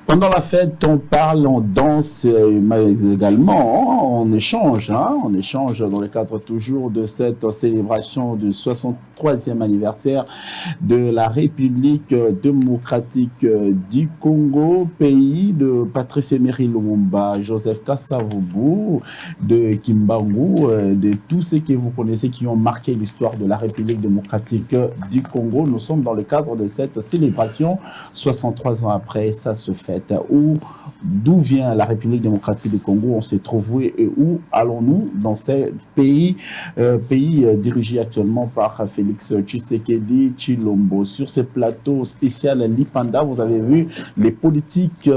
Pendant la fête, on parle, on danse, mais également on échange. On échange dans le cadre toujours de cette célébration du 63e anniversaire de la République démocratique du Congo, pays de Patrice Emery Lumumba, Joseph Kasavubu, de Kimbangu, de tous ceux que vous connaissez qui ont marqué l'histoire de la République démocratique du Congo. Nous sommes dans le cadre de cette célébration, 63 ans après, ça se fait. D'où vient la République démocratique du Congo, on s'est trouvé et où allons-nous dans ce pays, dirigé actuellement par Félix Tshisekedi Tshilombo. Sur ce plateau spécial Lipanda, vous avez vu les politiques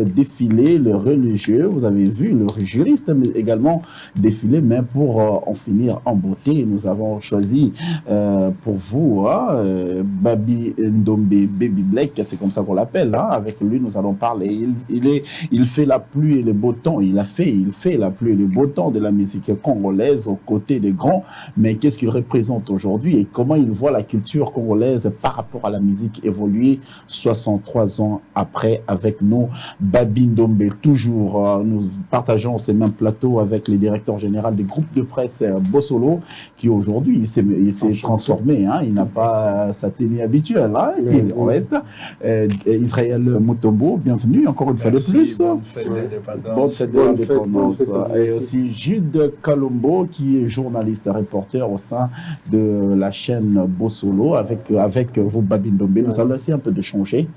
défiler, les religieux, vous avez vu le juriste mais également défiler, mais pour en finir en beauté, nous avons choisi pour vous Babi Ndombe Baby Black, c'est comme ça qu'on l'appelle. Avec lui, nous allons parler. Il fait la pluie et le beau temps. Il fait la pluie et le beau temps de la musique congolaise aux côtés des grands. Mais qu'est-ce qu'il représente aujourd'hui et comment il voit la culture congolaise par rapport à la musique évoluer 63 ans après avec nous. Babi Ndombe, toujours, nous partageons ces mêmes plateaux avec le directeur général du groupe de presse Bossolo, qui aujourd'hui, il s'est transformé. Il n'a pas sa tenue habituelle. Il reste. Israël Mutombo, bienvenue encore une fois de plus. Bonne fête de l'indépendance. Et aussi Jude Kalombo, qui est journaliste, reporter au sein de la chaîne Bossolo, avec vous, Babi Ndombe. Nous allons essayer un peu de changer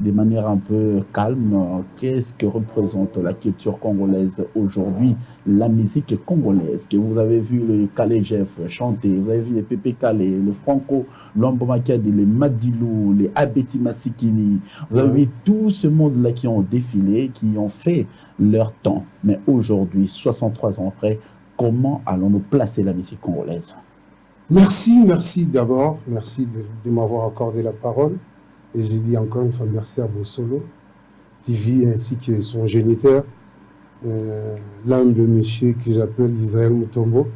de manière un peu calme. Qu'est-ce que représente la culture congolaise aujourd'hui, la musique congolaise, que vous avez vu le Kale Jeff chanter, vous avez vu les Pépé Kale, le Franco Lombo Makadi, les Madilou, les Abeti Masikini, vous avez vu tout ce monde-là qui ont défilé, qui ont fait leur temps. Mais aujourd'hui, 63 ans après, comment allons-nous placer la musique congolaise? Merci d'abord, merci de m'avoir accordé la parole. Et j'ai dit encore une fois merci à Bossolo TV ainsi que son géniteur, l'humble monsieur que j'appelle Israël Mutombo,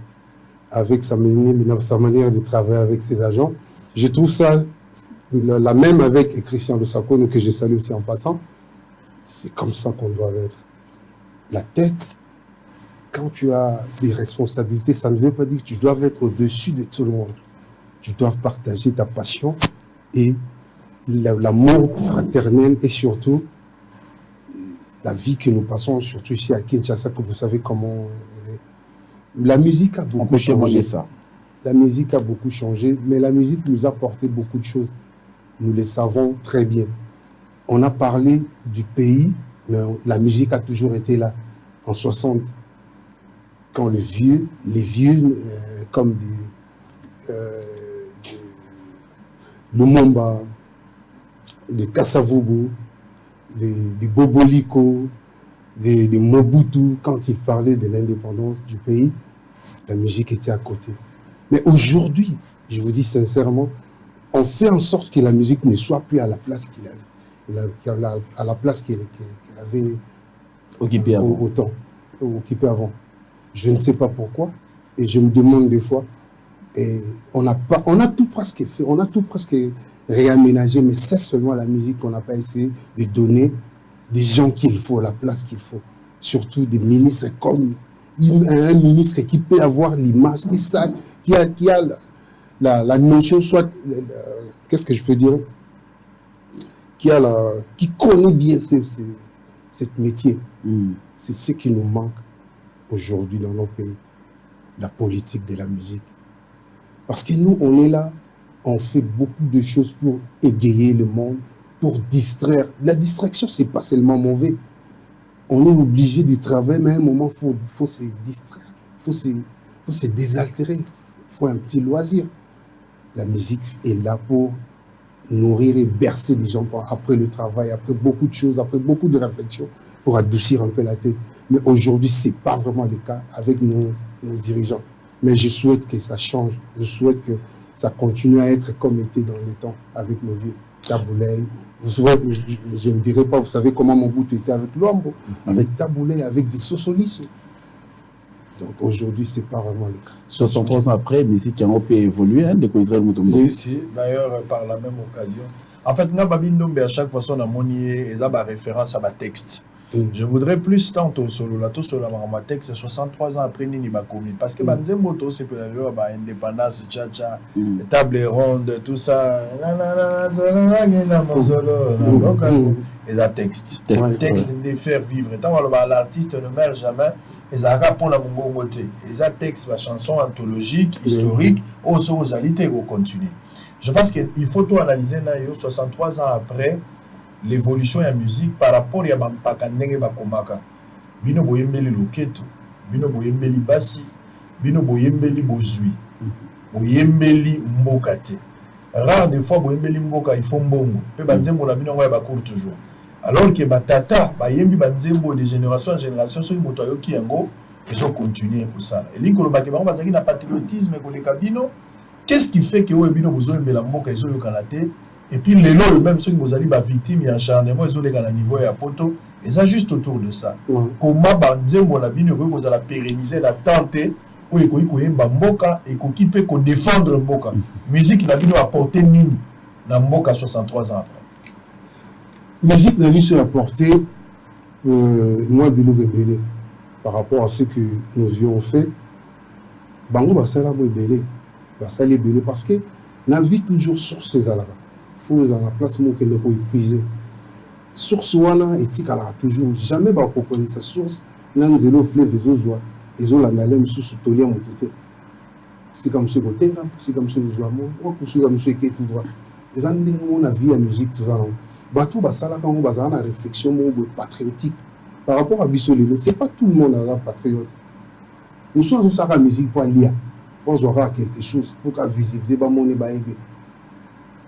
avec sa manière de travailler avec ses agents. Je trouve ça la même avec Christian Lusako, que je salue aussi en passant. C'est comme ça qu'on doit être. La tête, quand tu as des responsabilités, ça ne veut pas dire que tu dois être au-dessus de tout le monde. Tu dois partager ta passion et l'amour fraternel et surtout la vie que nous passons, surtout ici à Kinshasa, que vous savez comment elle est. La musique a beaucoup changé. La musique a beaucoup changé, mais la musique nous a apporté beaucoup de choses. Nous le savons très bien. On a parlé du pays, mais la musique a toujours été là. En 60, quand les vieux comme Lumumba, des Kasavubu, des Boboliko, des Mobutu, quand ils parlaient de l'indépendance du pays, la musique était à côté. Mais aujourd'hui, je vous dis sincèrement, on fait en sorte que la musique ne soit plus à la place qu'il avait, à la place qu'elle avait occupée avant. Je ne sais pas pourquoi, et je me demande des fois, et on a tout presque fait, on a tout presque réaménager, mais c'est seulement la musique qu'on n'a pas essayé de donner des gens qu'il faut, la place qu'il faut. Surtout des ministres comme un ministre qui peut avoir l'image, qui sache, qui a la notion, soit, qu'est-ce que je peux dire, qui connaît bien ce métier. C'est ce qui nous manque aujourd'hui dans nos pays, la politique de la musique. Parce que nous, on est là, on fait beaucoup de choses pour égayer le monde, pour distraire. La distraction, c'est pas seulement mauvais. On est obligé de travailler, mais à un moment, faut se distraire, faut se désaltérer, il faut un petit loisir. La musique est là pour nourrir et bercer des gens après le travail, après beaucoup de choses, après beaucoup de réflexions, pour adoucir un peu la tête. Mais aujourd'hui, c'est pas vraiment le cas avec nos dirigeants. Mais je souhaite que ça change, je souhaite que ça continue à être comme était dans le temps avec nos vieux Taboulay. Je ne dirais pas, vous savez comment mon bout était avec Luambo, avec Taboulay, avec des Sosolis. Donc aujourd'hui, ce n'est pas vraiment le cas. 63 ans après, musique a un peu évolué, de Israël Mutombo. Si, d'ailleurs, par la même occasion, En fait, à chaque fois, on a une référence à ma texte. Je voudrais plus tant au solo, là, tout solo, ma texte, 63 ans après, Nini Bakomi. Parce que Banzemboto, c'est que l'indépendance, tcha-tcha, table ronde, tout ça. Et la texte. Texte, de faire vivre. Tant que l'artiste ne meurt jamais, et ça répond à mon côté. Et ça texte, la chanson anthologique, historique, aux alités, au continue. Je pense qu'il faut tout analyser, 63 ans après, l'évolution de la musique par rapport à Bampakandenge Bakomaka. Bino boyembeli loketo, bino boyembeli basi, bino boyembeli bozui, boyembeli mbokate. Rare des fois boyembeli mboka il faut mbongo. Pe banzembo na bino ngoya bakour toujours. Alors que batata bayembi banzembo de génération en génération so moto yoki yango ils ont continué pour ça. Et l'ingolo bakeba bazaki na patriotisme ko le kabino. Qu'est-ce qui fait que o bino bozo mbela mboka ils ont yo kanate? Et puis les lots, même ceux qui vous allez être victimes, il y a un acharnement, ils ont les gars à niveau et à poto. Et ça, juste autour de ça. Comment vous allez pérenniser la tente où il y a Mboka et qui peut défendre Mboka. Musique, la vie a apporté Nini dans Mboka 63 ans après. Musique, la vie a apporté moi, Bilou Bébélé, par rapport à ce que nous avions fait. Bango, Bassala, Bébélé. Bassala, Bébélé, parce que la vie toujours sur ces alas. Il faut dans la place où on peut épuiser. Source wana éthique alors toujours jamais ba ko connaître sa source nan zelo fleuve ezozoa ezolandala misusu tolia motuté. C'est comme ce côté là, c'est comme ce zoa mo, ou c'est comme ce qui est tout droit. Les années on a vie à musique tout ça. Bato basala quand on bazana na réflexion mo patriotique par rapport à Bissolino, c'est pas tout le monde là patriote. Nous sommes sur la musique pour lire, pour avoir quelque chose pour qu'à visibilité ba mon ba ebe.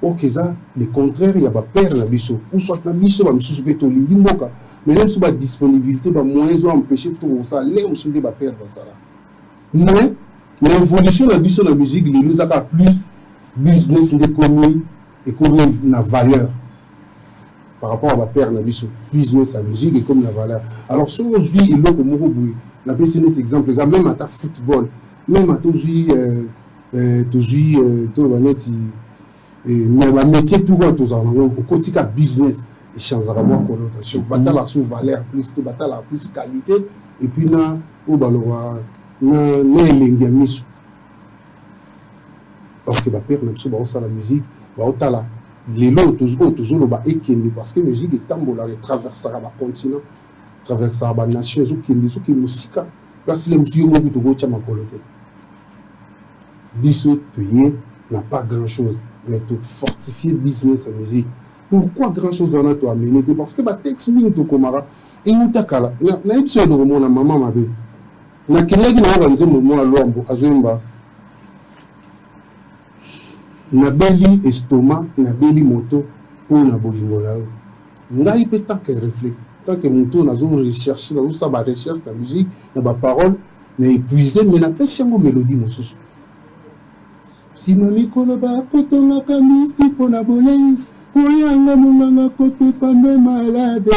Ok, ça, le contraire, il y a pas peur dans biso. Ou soit dans biso, bah monsieur souhaite au lit moka. Mais même sur la disponibilité, bah moins ils ont empêché pour ça. Les on se dit bah perdre ça là. Mais l'évolution de biso dans la musique, il nous a pas plus business d'économie et comme la valeur par rapport à la perdre dans biso. Business à musique et comme la valeur. Alors si aujourd'hui il est comme Moroboui, la BCN c'est exemple, même à ta football, même à toujours mais le métier tout va tous en au quotidien business et change à avoir connotation bataille sous valeur plus de bataille plus qualité et puis na au baloa na l'engamis parce que ba père même sur ça la musique ba otala les lots toujours ba ekende parce que musique est tambola et traversera ba continent traversera ba nation zo qui musique parce que les musiques mo to go chama kolote biso tuyé n'a pas grand chose mais pour fortifier business à musique. Pourquoi grand chose dans notre amené? Parce que bah texte minute komara et nous takala na ipso le roman na maman mabe na kinagi na banze mo alombo azwemba na beli estomac na beli moto pour na bolingo là ngai peut tant que réfléchir tant que moto na zo rechercher na ça ba recherche la musique na ba parole na épuiser mais na pesi ngo mélodie mosusu. Si mami koloba kotonga kamisi pona bolei oyanga munganga kote pande malade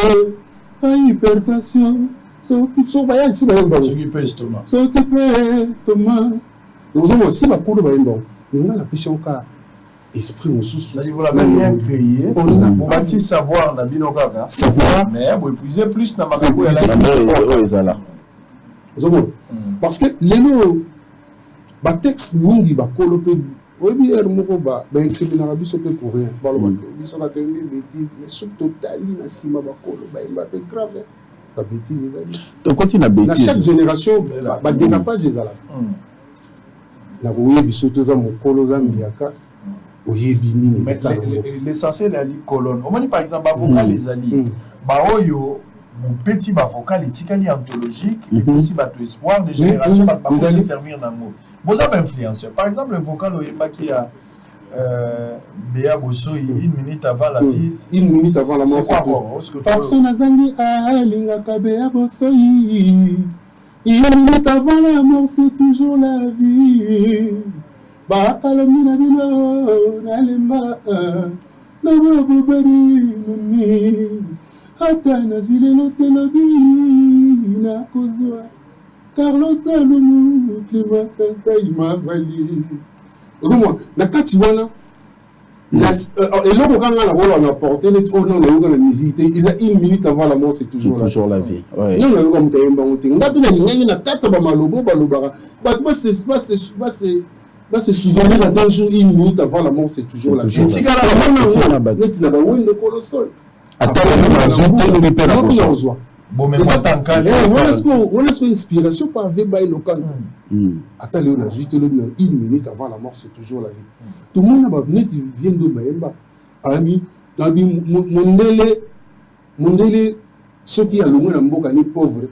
hypertension so bayali si bayamba estomac donc si ba kolo bayamba ninga la passion ka esprit mosusu ça dit vous l'avez bien créé on va si savoir na bino kaka savoir mais vous épuisez plus na makambo ya la ezala parce que lelo ba texte mingi ba kolo pe oui, moko ba incriminera biso pe pour rien. Balo biso na tengi bêtise mais surtout totali na sima ba kolo ba imba grave. La bêtise ezali. Donc quand il a bêtise. Dans chaque génération ba dérapage ezala. Na koye biso to za mokolo za mbiaka oyebi nini l'essentiel est la colonne. On dit par exemple ba vocal les alliés. Ba oyo mon petit ba vocal etikali anthologique et puis si ba to espoir de génération ba se servir dans mot. Vous avez influenceur. Par exemple, le vocal Oyemba qui a Béa Bosso, 1 minute avant la vie. 1 minute avant la mort. C'est quoi Personne n'a zangi à Lingaka Béa Bosso. 1 minute avant la mort, c'est toujours la vie. Bakalomina Bino, Nalemba, Nabobari, Numi, Atanas Vilelotelobi, Nakozwa. Carlos Salomon, Clément Casta, il m'a valé. Moi, na kati wana, Et là, on a apporté les trop non, la musique. Il a 1 minute avant la mort, c'est toujours la vie. Non, on a comme on c'est souvent attendre 1 minute avant la mort, c'est toujours la vie. Bon, mais moi, tant qu'à on est inspiration par Veba et Lokan. Attends, on a 1 minute avant la mort, c'est toujours la vie. Tout le monde vient de Maemba. Ami, Mondele, ceux qui ont le moins d'amboka n'est pauvre.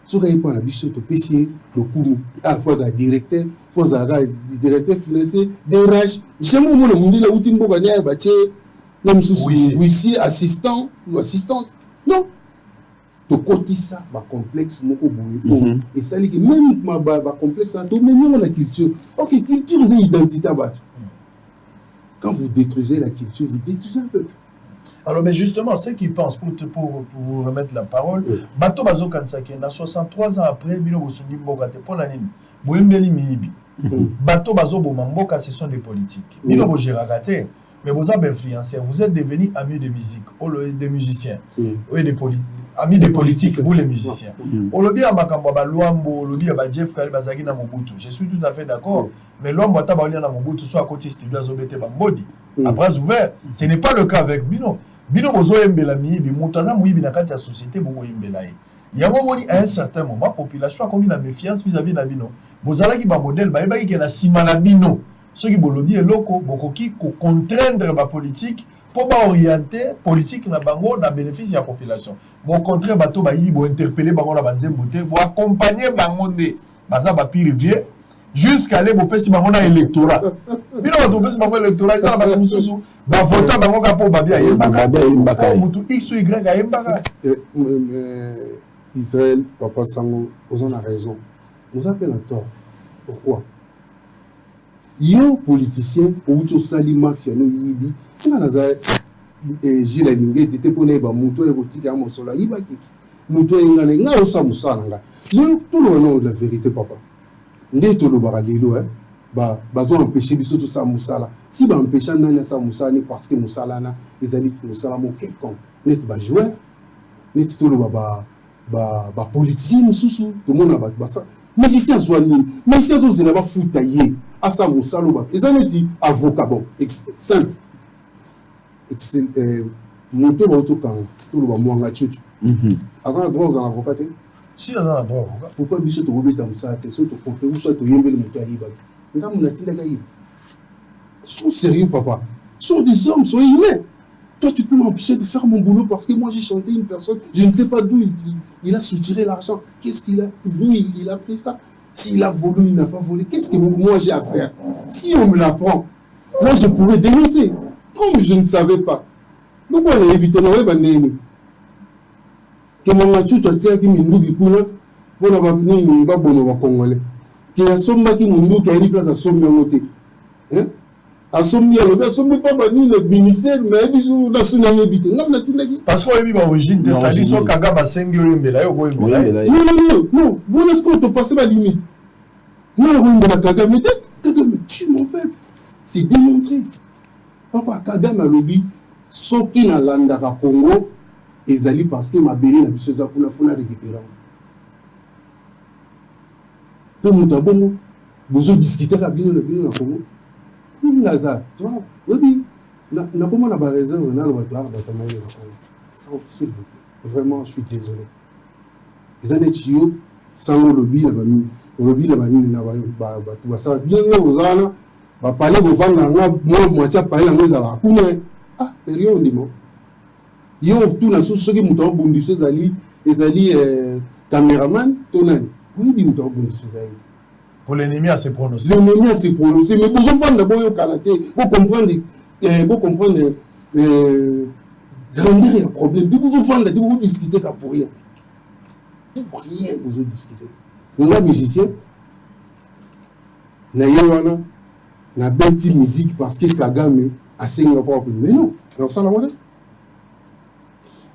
Ceux qui ont la biche de péché, le coup, à fois à directeur, fois à directeur financier, des rages. Jamais le monde là où tu m'boka n'est pas même sous assistant ou assistante. Non. To côté ça, ma complexe, mon boulot. Et ça dit que même ma complexe, tout même la culture. Ok, culture c'est identité à battre. Quand vous détruisez la culture, vous détruisez un peuple. Alors, mais justement, ceux qui pensent, pour vous remettre la parole, Bato Bazo Kansake, 63 ans après, Bino Bosundi Mbogate, pour l'année, Boembeli Mihibi. Bato Bazo Bomamboka, ce sont des politiques. Bino Bogéragate, mais vous avez influencé, vous êtes devenus amis de musique, des musiciens, amis des politiques, vous les musiciens. Olobi Amakambo Luambo, Olobi Jeff Kali Bazagi na Mobutu. Je suis tout à fait d'accord. Mais Luambo Tabaoli na Mobutu soit à côté studio Azobete Bambodi. À bras ouverts. Ce n'est pas le cas avec Bino. Bino Bozo Mbela Mibi, Moutaza Mouibi na kati ya société Bogo Mbelaye. Il y a un moment à un certain moment, la population a commis la méfiance vis-à-vis de Bino. Bozala qui ba modèle, ba eba qui na simana Bino. Ceux qui bolobi et loko, boko qui contraindre la politique pour orienter politique na bango na bénéfice de la population. Au contraire, bato ba yi bo interpeller bango na banzembote, bo accompagner bango de baza ba pire vieux jusqu'à aller bo pesi bango na électorat. Bino bato pesi bango électorat, ça na ba mususu, ba vota bango ka po babia yembaka. Mutu X ou Y a yembaka. Israël, Papa Sango, vous en a raison. Nous appelons à tort. Pourquoi? Yo politicien, ou tout sali mafia no yibi. On a Gilles Lingé, c'était pour les Bamuto et Rotika Mosola, Ibaki. Muto et Ngane, n'a osa Moussalanga. Yo, tout le nom de la vérité, papa. N'est tout le baralilo, hein. Bazo empêcher biso tout ça Moussala. Si ba empêcher nana ça Moussala parce que Moussala na les amis qui Moussala mo quelqu'un. N'est pas joueur. N'est tout le politicien Moussou, tout le monde a battu ça. Mais ici à Zouani, mais ici à Zouani, c'est là-bas foutaillé. À ça Moussala, ils en dit avocat bon, simple. Monter votre camp, tout le monde a tué. Azan droit aux avocats. Si on a droit avocat. Pourquoi biso to robeta Moussala, soit to compter ou soit to yembe le moto ayiba. Nga mon atinda gaïb. Sois sérieux, papa. Sois des hommes, sois humains. Toi, tu peux m'empêcher de faire mon boulot parce que moi, j'ai chanté une personne. Je ne sais pas d'où il a soutiré l'argent. Qu'est-ce qu'il a? D'où il a pris ça? S'il a volé, il n'a pas volé. Qu'est-ce que moi, j'ai à faire? Si on me l'apprend, moi, je pourrais dénoncer. Comme je ne savais pas. Donc, on a évité de me que mon matou, tu as dit que mon qui coule, pour ne pas venir, pas bon au Congolais. Que la somme qui mon qui a une place à somme de côté. Hein? À somme, il somme pas banni le ministère, mais il a son habité. Parce qu'on a eu l'origine de ça, ils sont Kagaba Sengi Mbela, non, bon, est-ce qu'on te passe ma limite? Non, on a Kagame, mais tu mon peuple. C'est démontré. Papa Kagame a lobby, ceux qui n'ont pas l'anda Congo, ils allaient parce que ma béni n'a plus ça pour la foule à récupérer. Donc, nous avons besoin de discuter avec le Congo. Lazare, tu vois, oui, n'a comment la réserve, on a le bâtard, s'il vous plaît. Vraiment, je suis désolé. Les années tuyaux, sans le lobby, le lobby, ça bien aux ânes, va parler de vendre, moi, moitié parler la maison à la ah, période, dit moi. Yo, tout la chose, ceux qui m'ont bondi, les alliés caméraman, tournant. Oui, ils m'ont bondi, ces alliés. Pour l'ennemi à se prononcer. L'ennemi à se prononcer. Mais pour enfants d'abord au karaté, pour comprendre grandeur et problème. Pour enfants d'abord vous discuter pour rien. Pour rien vous discuter. Nous sommes musiciens. Naïwana, na bête musique parce que Kagame a Singapour. Mais non, on s'en a.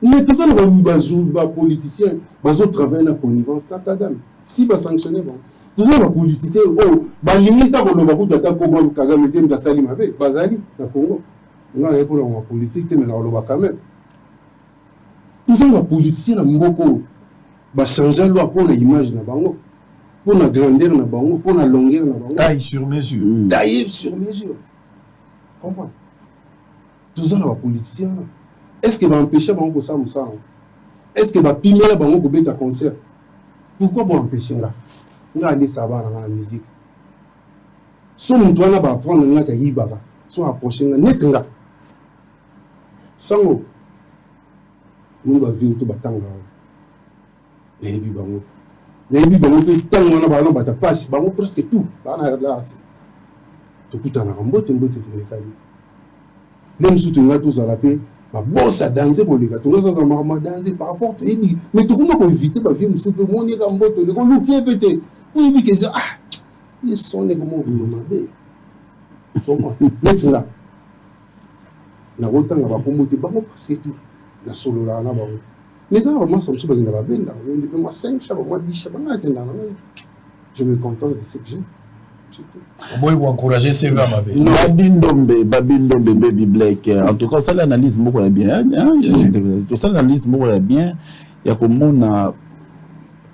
Mais tout ça, les politiciens, ils travaillent la connivence de Kagame. Si vous sanctionnez, bon. Tous les politiciens, oh, limite à Kagame, Kagame, Bazali, na Congo. On a pour la politique, mais on va quand même. Tout ça, la politique, on a beaucoup. Va changer la loi pour l'image, pour la grandeur, pour la longueur. Taille sur mesure. Taille sur mesure. Comprends? Tout ça, la politique. Est-ce que va empêcher bango ça ou ça? Est-ce que va pimer la bango pour mettre un concert? Pourquoi vous empêcher là? On a dit ça va dans la musique. Si on doit apprendre là qu'il y a soit approcher là net là. Sango. On va vivre tout batanga. Les bango. Les bango tant on a ballon bata passe bango presque tout. Bana là. Tout putain na rambo tembo te les cas. Les soutenir tous à la paix. Ma bosse à danser pour les gars. Tout le monde a danser par rapport à lui. Mais tout le monde peut éviter ma vie. Monsieur peut monter dans le le gars nous qui pété. Oui, oui, que ça. Ah, ils sont les comment vous m'avez. Comment? Maintenant, la route on va pour monter. Bah parce que tout. La solo là, là, bah. Mais ça, moi, ça me soucie dans la benne. Depuis moi 5 chabas, moi 10 chabas, je me contente de ce que j'ai. Moi, vous encouragez ces femmes. Babindombe, Baby Black. En tout cas, ça l'analyse moi bien. Ça l'analyse moi bien. Il y a comme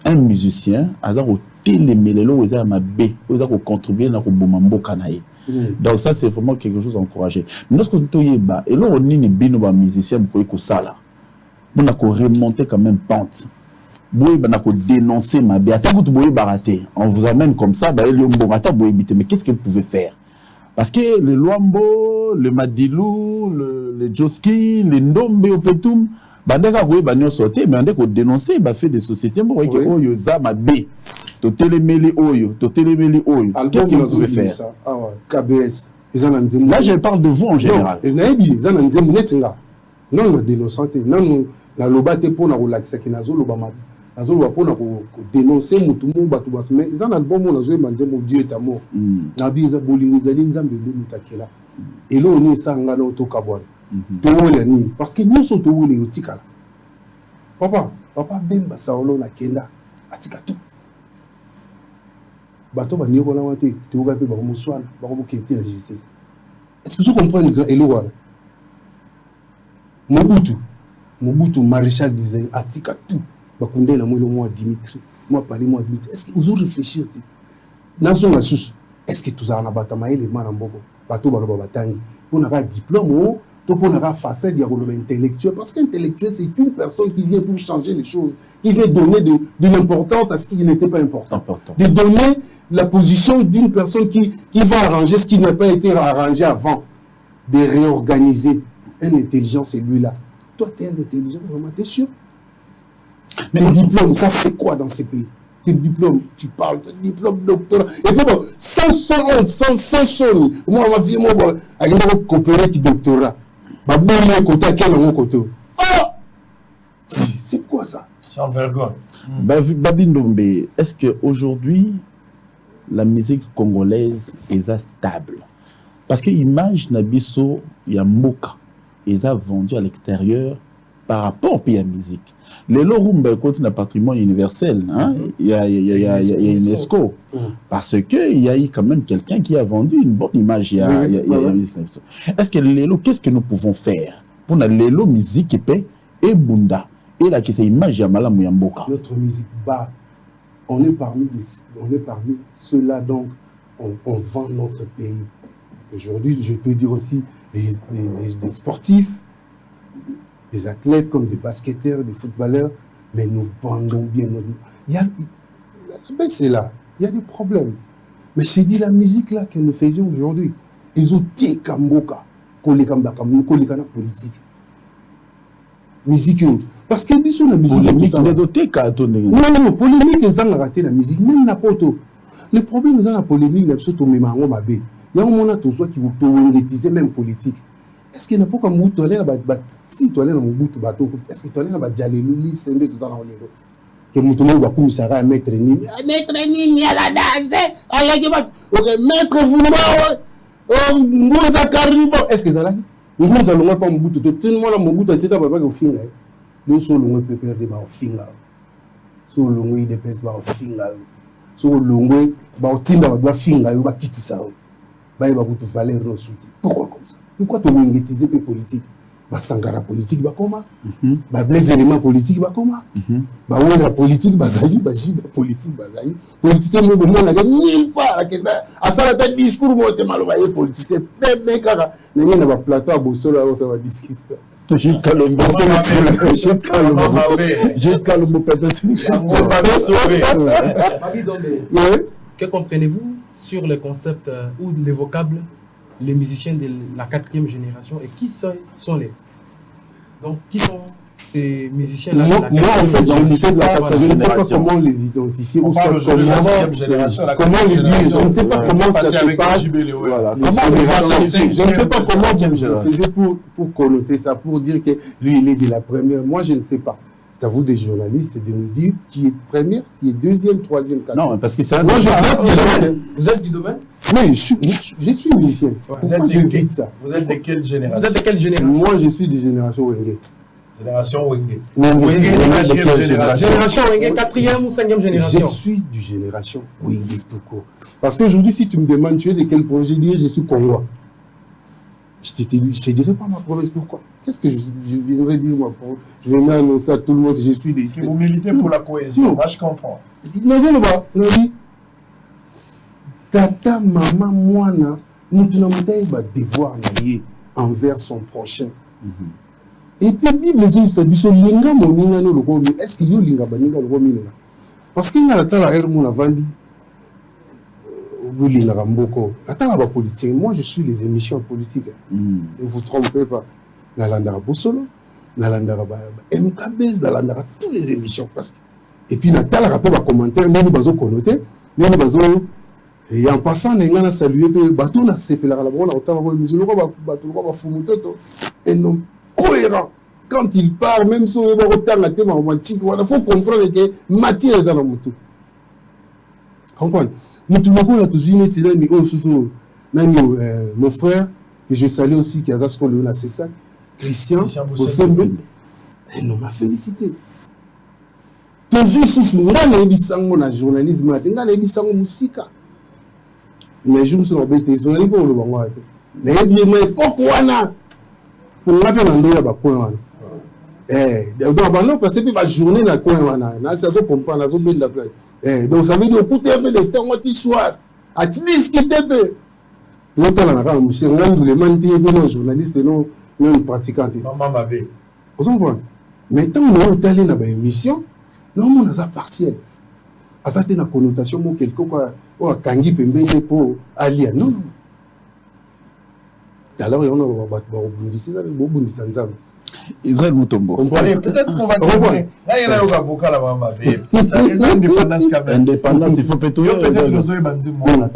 un musicien, Azar au télémélelo, ils ont ma B, ils ont contribué à Bomambo Kanaï. Donc ça c'est vraiment quelque chose à encourager. Mais lorsqu'on est bas, et là on est des bino musiciens, vous voyez que ça là, on a remonter quand même pente. On a dénoncer ma B. Attends que vous baraté, on vous amène comme ça, bah il y a un bon matin, mais qu'est-ce que vous pouvez faire? Parce que le Luambo, le Madilou, le Joski, le Ndombe au Petum, bandeka koye banyo sauté mais andeko dénoncer ba fait des sociétés mo que oyo za mabe to télémeli oyo qu'est-ce que vous pouvez faire ça? Ah ouais KBS là je parle de vous en général et naebi za na nzembo netinga non le dénoncer non la lobate pour na relaxer ki nazo lobama nazo loba pour na ko dénoncer mutu mu batu bas mais za na bon mo nazo nzembo Dieu est amour na bi za bolingo zali nzambe de mutakela et là on est sanga na to kabwana. Parce que nous sommes tous les outils. Papa Bemba Saolo na Kenda, atika tout. Bato ba nyokola wate, tu oga pe ba muswana, ba ko kenti la justice. Est-ce que tu comprends le Elowana? Mobutu maréchal disait atika tout. Ba kunde na moi Dimitri, moi parler moi Dimitri. Est-ce que vous réfléchir ti? Nazo na sous. Est-ce que tu as na batama élément na mboko? Bato ba batangi. Pour na diplôme pour avoir facette intellectuel, parce qu'intellectuel, c'est une personne qui vient pour changer les choses, qui vient donner de l'importance à ce qui n'était pas important. De donner la position d'une personne qui va arranger ce qui n'a pas été arrangé avant, de réorganiser. Un intelligent, c'est lui-là. Toi, tu es un intelligent, vraiment, tu es sûr? Mais tes diplômes, ça fait quoi dans ces pays? Tes diplômes, tu parles de diplôme doctorat. Et puis bon, sans son, moi, ma vie, moi, avec un coopérer qui doctorat. C'est quoi ça? Sans vergogne. Babindombe, est-ce qu'aujourd'hui, la musique congolaise est stable? Parce que l'image Nabiso, il y a Moka, ils ont vendu à l'extérieur par rapport à la musique. Les Lorumba continue le patrimoine universel, hein? Il y a UNESCO. Parce qu'il y a eu quand même quelqu'un qui a vendu une bonne image. Il y a la musique. Est-ce que Lélo, qu'est-ce que nous pouvons faire pour la Lélo musique et Bunda et la qui c'est image à Malam Yamboka? Notre musique bas, on est parmi ceux-là, donc on vend notre pays. Aujourd'hui, je peux dire aussi des sportifs, des athlètes comme des basketteurs, des footballeurs, mais nous vendons bien notre... C'est là, il y a des problèmes. Mais j'ai dit la musique là que nous faisions aujourd'hui, ils ont été Kamboka, Kolekana politique. Musique, parce que nous sommes la musique. Polémique, non, polémique, ils ont raté la musique, même la poto. Le problème, ils ont la polémique, mais surtout, il y a un moment qui vous monétiser même politique. Est-ce qu'il n'y a pas comme vous, si tu es dans mon bout de bateau, est-ce que tu es dans la Djalélouli, c'est tout ça dans le que Moutoumou va comme ça à mettre Nimi. Mettre Nimi à la danse. Maître Vouma, Mouza Karibo. Est-ce que ça l'a dit? Nous allons pas mon bout de tout le monde a mon bout de tête à au finger. Nous sommes le pépère de ma finger. Sur le long de pèse ma finger. Sur le long de ma tinda ma finger, il va quitter ça. Il va vous valeur nos soutiens. Pourquoi comme ça? pourquoi tu wengetiser les politiques? Sangara politique, comment? Blaise éléments politiques, comment? La politique, Bazali, Bajiba politique, Bazali. Politicien, nous, on a 1000 fois, à ça, la discours, on a mal envoyé politicien. Mais, car, il y a un plateau à Bossolo, ça va discuter. J'ai calme, peut-être. Que comprenez-vous sur le concept ou les vocables, les musiciens de la 4e génération, et qui sont les... Donc, qui sont ces musiciens-là? Moi, en fait, je ne sais pas comment les identifier. Comment les dire. Je ne sais pas comment ça se passe. Je ne sais pas comment vous faisiez pour connoter ça, pour dire que lui, il est de la première. Moi, je ne sais pas. C'est à vous, des journalistes, de nous dire qui est première, qui est deuxième, troisième, quatrième. Non, parce que c'est un... Moi, Vous êtes du domaine? Oui, je suis musicien. Pourquoi je dis ça? Vous êtes de quelle génération? Vous êtes de quelle génération? Moi, je suis de génération Wenge. Génération Wenge. De quelle génération? Génération Wenge, 4e ou 5e génération? Je suis du génération Wenge tout court. Parce qu'aujourd'hui, si tu me demandes, tu es de quel projet, je dirais, je suis Congois. Je te dirais pas ma province, pourquoi? Qu'est-ce que je viendrais dire ma province? Je vais annoncer à tout le monde, je suis des... Si vous militez pour la cohésion, moi je comprends. Non, je ne pas. On dit, tata, maman, moi, nous devons devoir envers son prochain. Et puis, Bible, les autres, c'est que linga moninga no loko. Est-ce qu'il y a linga baninga loko mininga? Parce qu'il y a la air mon avandi. Moi, je suis les émissions politiques. Ne vous trompez pas. Nalandara Bosolo, Nalandara MKBS, Nalandara toutes les émissions. Et puis, Natal a rappelé un commentaire, nous bazo connoté, nous bazo. Et en passant, nous avons salué que bateau n'a pas la bonne autant de émission. Nous avons fumutoto et non cohérent. Quand il part, même si on est autant de thème romantique, il faut comprendre que matière est dans le moutou. Comprenez? Mon frère, que je salue aussi, qui a das qu'on a c'est ça, Christian Bossembe, elle m'a félicité. Toujours sous le bisango na journalisme, na bisango musique. Mais je me suis embêté, je n'ai pas le bon. Mais pourquoi na? Pour la faire un doigt bakouana. Donc parce que la journée na kouana, na ça se comprend, na so bien la place. Donc ça veut dire écoutez un peu de temps au soir à discuter peu tout le temps là monsieur on les mentir nos journalistes non pratiquants maman mabé vous comprenez mais tant on est allé dans une émission non on a partiel à ça une connotation mo quelque quoi ou kangi pembele pour alia non alors on va bondisser ça bondisser ensemble Israël Mutombo. Peut-être qu'on va trouver. Là, il y a un avocat là, maman. C'est indépendance quand même. Indépendance, il faut pétouiller. Peut-être nous avons dit maman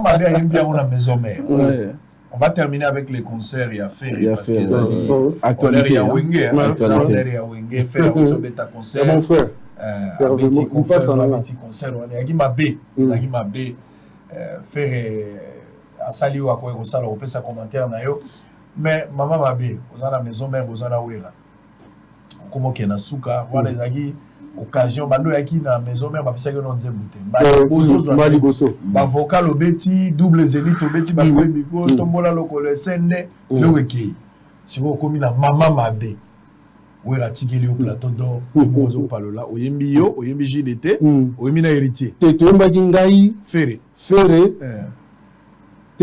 a une bien la maison mère. On va terminer avec les concerts et affaires. Parce que actualité. Il y a Wenge. Actualité. Il y a Wenge. Faire un concert. Mon frère. Un petit concert. Il y a Mabé. Il y a Mabé. Faire à Sali ou à quoi on s'en a fait commentaire. Mais maman Mabé, vous avez la maison mère, vous avez la ouéra. Comment qu'il y a souka, vous avez des occasions, bando yaki na maison mère, ma pisa que non débouté. Mali boso. Ba vocal au beti, double zénith au beti, ba biko, tombola loko le sende, le weki. Si vous commis la maman Mabé, où est la tigeli au plateau d'or, vous avez parlé là, au yembi yo, au yembi JDT, au yembi na héritier. Teto mbagingai, Ferré.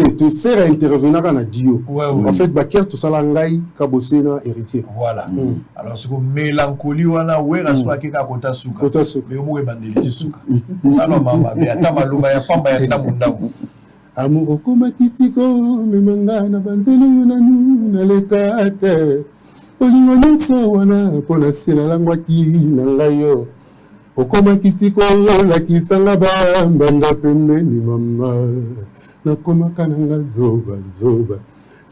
te faire intervenir à Dio. En fait, Baker, tout ça, l'angaï, kabosé, héritier. Voilà. Alors, c'est comme mélancolie, on a oué, soit qui a kota souka. Mais on est bandé, souka. Ça, non, maman, mais attends, maluma, ya pamba, ya tamundao. Amour, comme kitiko, me manga, na banzelo, na lekate. Olingo, so, wana, pona sila, langwaki, nangayo. Okoma kitiko, la kisanga, banda, pembe, ni mama. Nakoma kananga zoba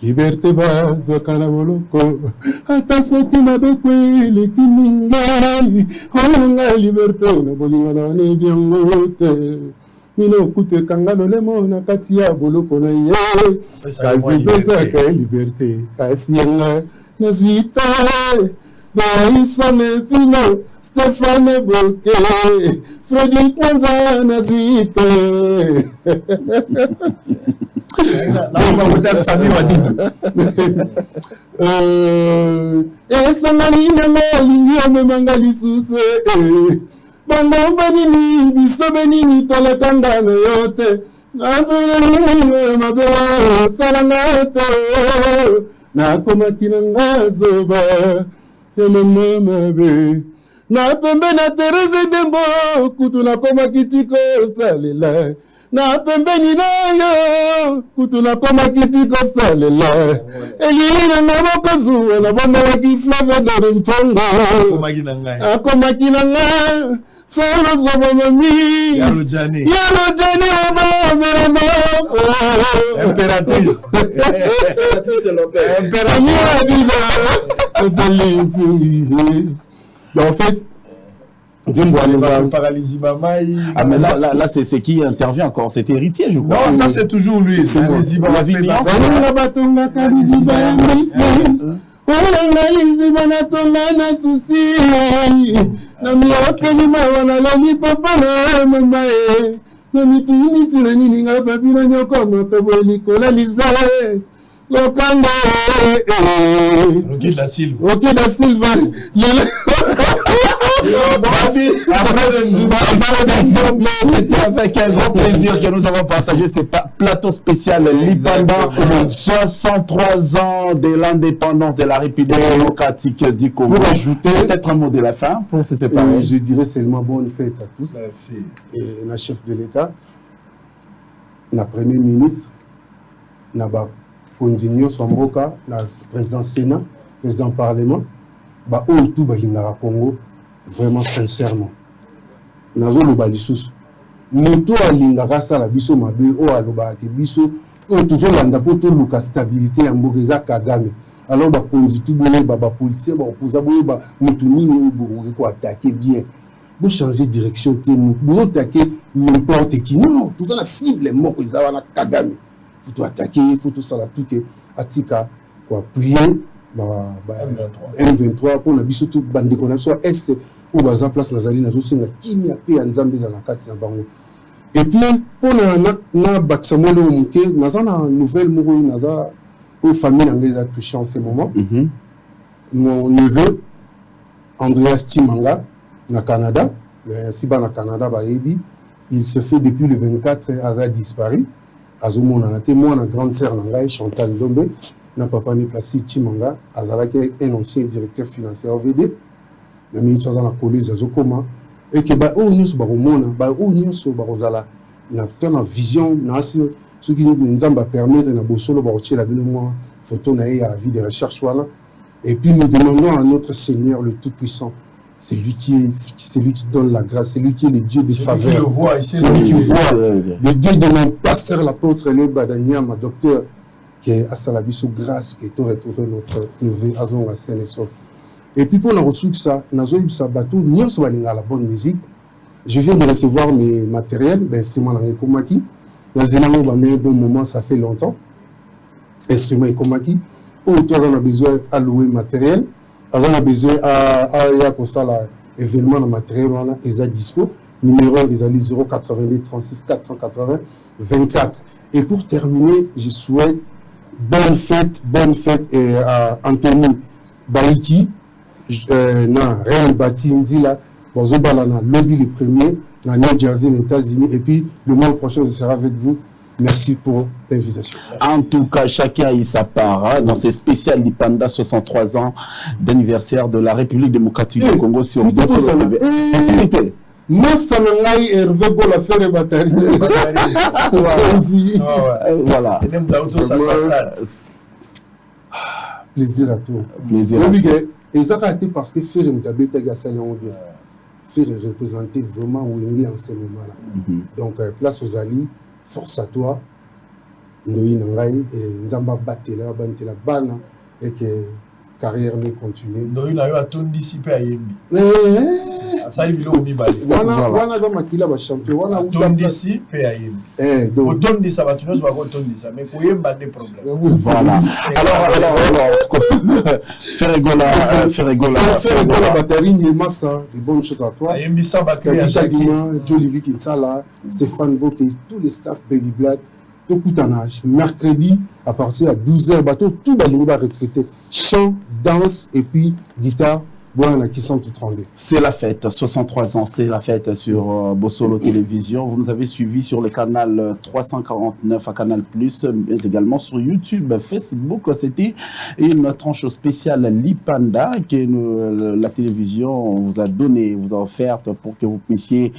liberté bazwa kana boloko ata soki mabekwe lekimingai olanga liberté na bolinga na ne biango te mino kute kangalo lemo na kati ya boloko na ye kasi pesa ka liberté kasi yanga na zwita Baïsa me fino Stéphane Bloqué Freddy Kwanza Nazite. esangani nanga alingi amemanga lisusu bandamba nini biso benini tolekanga na yo te mabe osalanga te nakomaki na nga zoba ya mama mabe na pembe na Tereze Dembo kutu nakomaki tiko salela na pembeni na yo kutu nakomaki tiko salela elili na nga mokozuwa na bondelaki flave dore mpongo akomaki na nga solo zoba mami yalo jani obamerama impératrice en fait, paralysie mamaï. Ah mais là c'est qui intervient encore, c'est héritier je crois. Non, ça c'est toujours lui. La vigilance. Rocky da Silva. C'était avec un grand plaisir que nous avons partagé ce plateau spécial Lipanda, 63 ans de l'indépendance de la République démocratique du Congo. Pour ajouter peut-être un mot de la fin pour se séparer. Je dirais seulement bonne fête à tous. Merci. Et la chef de l'État, la Premier ministre, la Kondigno Somboka, la président Sénat, président Parlement, tout Balingara Congo, vraiment sincèrement. Nazo le balisous. Moto alingara sa la biso mabe o aloba ke biso o toujours landa poto luka stabilité ya mbokeza Kagame. Alors kondi tout bolé politicien opposa boye moto nini ko attaquer bien. Vous changer direction te vous attaquer n'importe qui. Non, tout ça la cible moko za wana Kagame. Faut attaquer, faut tout ça la tout que atika ko appuyer M23 pour la biso tout bande connexion est ou baza place nazali nazo senga kimia pe nzambe za na kati na bango. Et puis pour na baksamolo muke nazana nouvelle moko naza aux familles anglaises touché en ce moment. Mon neveu Andreas Chimanga na Canada, si ba na Canada ba yebi, il se fait depuis le 24 a disparu. Azomona na témoin na grande sœur Nangai Chantal Dombe. Na papa ni placé Chimanga, azalaki un ancien directeur financier OVD. Na ministre za na collège azokoma et que nyonso bakomona nyonso bakozala na tana vision na ce qui nous nzamba permettre na bosolo bakotiela bino mwa photo na ya vie de recherche wala. Et puis nous demandons à notre Seigneur le Tout-Puissant, c'est lui qui donne la grâce, c'est lui qui est le Dieu des faveurs, c'est lui qui voit, le Dieu de mon pasteur l'apôtre Leba Danyama, docteur qui est à Salabiso grâce qui est retrouvé notre neveu Azon Hassan et Sof. Et puis pour la ressource ça, Nazoïb Sabato, nous sommes la bonne musique. Je viens de recevoir mes matériels, instruments dans les Komaki. Dans un bon moment, ça fait longtemps. Instruments et Komaki. Autant on a besoin à louer matériel, on a besoin à événement de matériel, on a les dispo. Numéro ils ont 090 36 480 24. Et pour terminer, je souhaite bonne fête à Anthony Baiki, na Real Bati Ndila, Bozobalana, lobby le premier, na New Jersey, les États-Unis. Et puis le mois prochain, je serai avec vous. Merci pour l'invitation. En tout cas, chacun a eu sa part dans ces spéciales Lipanda 63 ans d'anniversaire de la République démocratique du Congo sur TV. Moi, ça m'a Hervé Gola faire batterie. Voilà. Plaisir à toi. Plaisir à toi. Et ça a été parce que faire une tabette à faire représenter vraiment Wengi en ce moment-là. Donc, place aux alliés. Force à toi, nous n'engaille et Nzamba Batela, Bantela Bana et que carrière me continue. Nous n'avons pas disciple à Yembi. Ça y est, on y va. Wana Zama Kila va champion. Wana Ton disciple à Yembi. Donc ton disciple va tu nous va ton disciple, mais pour Yemba des problèmes. Voilà. Alors, faire rigoler. Batterie ni massa, des bonnes choses à toi. Yembi ça va créer Katika Dima, Jolie Kinsala, Stéphane Boké, tous les staff Baby Black. tout coutanage. Mercredi, à partir de 12h, bateau, tout va recruter. Chant, danse et puis guitare. Voilà, qui sont tout rendus. C'est la fête, 63 ans, c'est la fête sur Bossolo Télévision. Vous nous avez suivis sur le canal 349 à Canal+, mais également sur YouTube, Facebook. C'était une tranche spéciale Lipanda que la télévision vous a donné, vous a offerte pour que vous puissiez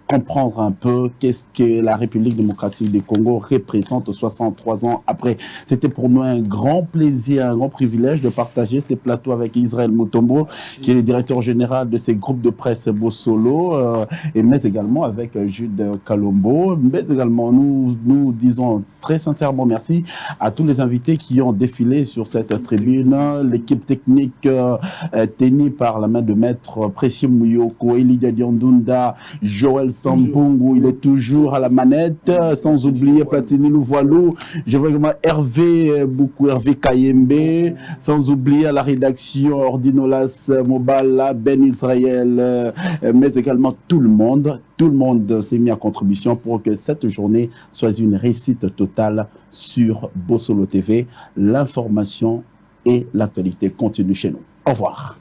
comprendre un peu qu'est-ce que la République démocratique du Congo représente 63 ans après. C'était pour nous un grand plaisir, un grand privilège de partager ces plateaux avec Israël Mutombo, qui est le directeur général de ces groupes de presse Bossolo, mais également avec Jude Kalombo. Mais également, nous disons très sincèrement merci à tous les invités qui ont défilé sur cette tribune. L'équipe technique tenue par la main de maître Précieux Mouyoko, Elidia Diondunda, Joël Sampungu, il est toujours à la manette, sans oublier Platini Louvoilou, je vois également Hervé Kayembe, sans oublier à la rédaction Ordinolas Mobala, Ben Israël, mais également tout le monde s'est mis à contribution pour que cette journée soit une réussite totale sur Bossolo TV. L'information et l'actualité continuent chez nous. Au revoir.